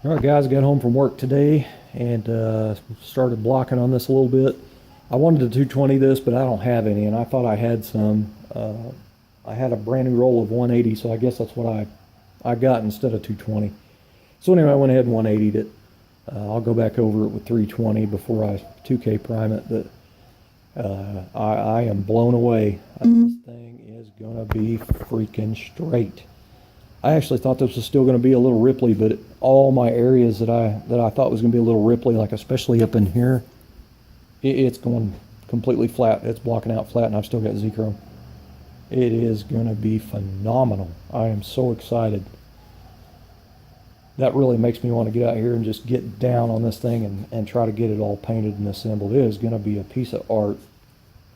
All right, guys, got home from work today and started blocking on this a little bit. I wanted to 220 this, but I don't have any, and I thought I had some. I had a brand new roll of 180, so I guess that's what I got instead of 220. So anyway, I went ahead and 180'd it. I'll go back over it with 320 before I 2K prime it, but I am blown away. This thing is going to be freaking straight. I actually thought this was still going to be a little ripply, but all my areas that I thought was going to be a little ripply, like especially up in here, it's going completely flat. It's blocking out flat, and I've still got Z-Chrome. It is going to be phenomenal. I am so excited. That really makes me want to get out here and just get down on this thing and try to get it all painted and assembled. It is going to be a piece of art.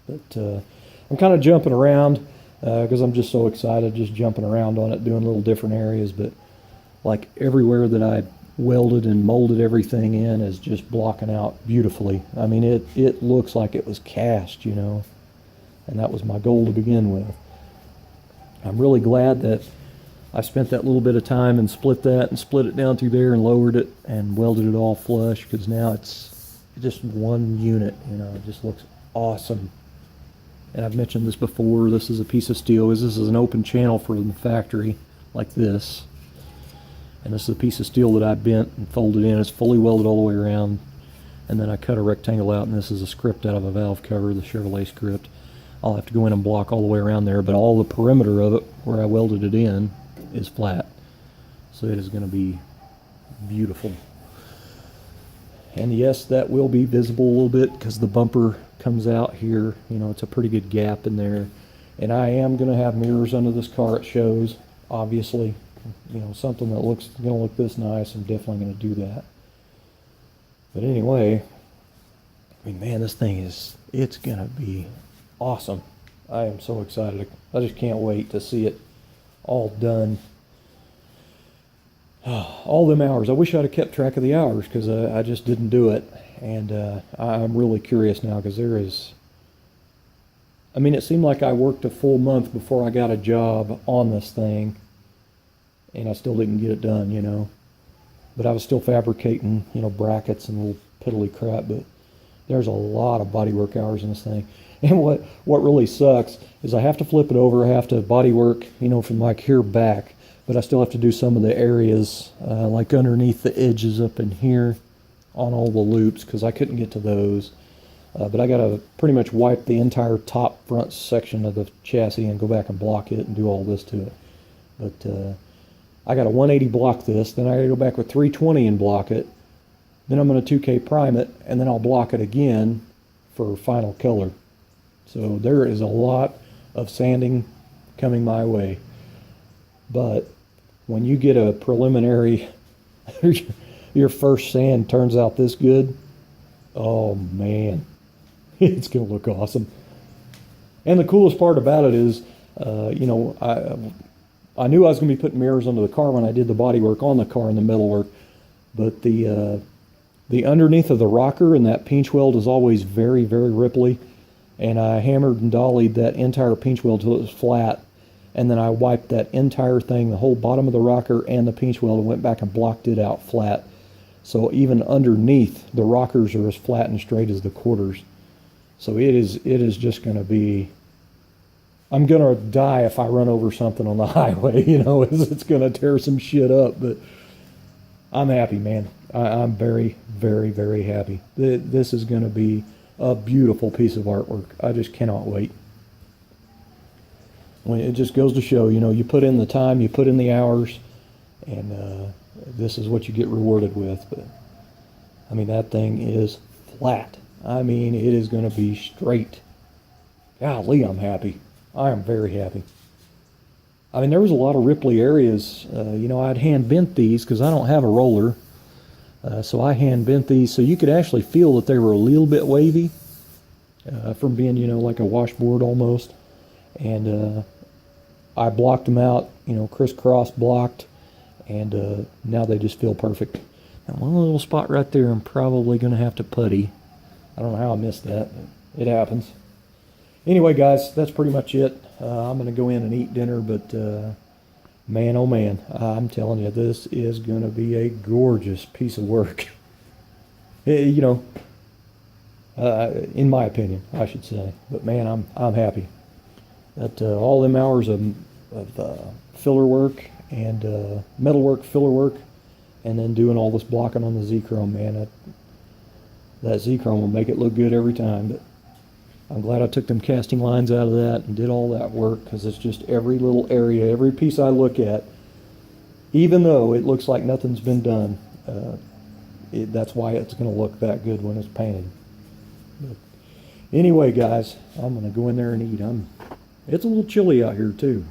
But I'm kind of jumping around because I'm just so excited, just jumping around on it, doing little different areas. But like everywhere that I welded and molded everything in is just blocking out beautifully. I mean, it looks like it was cast, you know, and that was my goal to begin with. I'm really glad that I spent that little bit of time and split it down through there and lowered it and welded it all flush, because now it's just one unit, you know. It just looks awesome. And I've mentioned this before, this is a piece of steel. This is an open channel for the factory like this. And this is a piece of steel that I bent and folded in. It's fully welded all the way around. And then I cut a rectangle out, and this is a script out of a valve cover, the Chevrolet script. I'll have to go in and block all the way around there, but all the perimeter of it where I welded it in is flat. So it is going to be beautiful. And yes, that will be visible a little bit because the bumper comes out here. You know, it's a pretty good gap in there. And I am going to have mirrors under this car, it shows, obviously. You know, something that looks going to look this nice, I'm definitely going to do that. But anyway, I mean, man, this thing it's going to be awesome. I am so excited. I just can't wait to see it all done. All them hours. I wish I'd have kept track of the hours, because I just didn't do it. And I'm really curious now, because there is, I mean, it seemed like I worked a full month before I got a job on this thing, and I still didn't get it done, you know. But I was still fabricating, you know, brackets and little piddly crap. But there's a lot of bodywork hours in this thing. And what really sucks is I have to flip it over. I have to bodywork, you know, from like here back. But I still have to do some of the areas, like underneath the edges up in here on all the loops, because I couldn't get to those. But I got to pretty much wipe the entire top front section of the chassis and go back and block it and do all this to it. But I got a 180 block this, then I got to go back with 320 and block it. Then I'm going to 2K prime it, and then I'll block it again for final color. So there is a lot of sanding coming my way. But when you get a preliminary, your first sand turns out this good, oh man, it's going to look awesome. And the coolest part about it is, you know, I knew I was going to be putting mirrors under the car when I did the body work on the car and the metal work, but the underneath of the rocker and that pinch weld is always very, very ripply. And I hammered and dollied that entire pinch weld till it was flat. And then I wiped that entire thing, the whole bottom of the rocker and the pinch weld, and went back and blocked it out flat. So even underneath, the rockers are as flat and straight as the quarters. So it is just going to be, I'm going to die if I run over something on the highway, you know. It's going to tear some shit up. But I'm happy, man. I'm very, very, very happy. This is going to be a beautiful piece of artwork. I just cannot wait. It just goes to show, you know, you put in the time, you put in the hours, and this is what you get rewarded with. But I mean, that thing is flat. I mean, it is going to be straight. Golly, I'm happy. I am very happy. I mean, there was a lot of ripply areas. You know, I'd hand bent these because I don't have a roller. So I hand bent these so you could actually feel that they were a little bit wavy from being, you know, like a washboard almost. And I blocked them out, you know, crisscross blocked, and now they just feel perfect. Now, one little spot right there I'm probably going to have to putty. I don't know how I missed that, but it happens. Anyway, guys, that's pretty much it. I'm going to go in and eat dinner, but Man, oh man, I'm telling you, this is going to be a gorgeous piece of work. You know, in my opinion, I should say. But man, I'm happy that all them hours of filler work and metal work, filler work, and then doing all this blocking on the Z-chrome, man, that Z-chrome will make it look good every time. But I'm glad I took them casting lines out of that and did all that work, because it's just every little area, every piece I look at, even though it looks like nothing's been done, that's why it's going to look that good when it's painted. But anyway, guys, I'm going to go in there and eat. It's a little chilly out here too.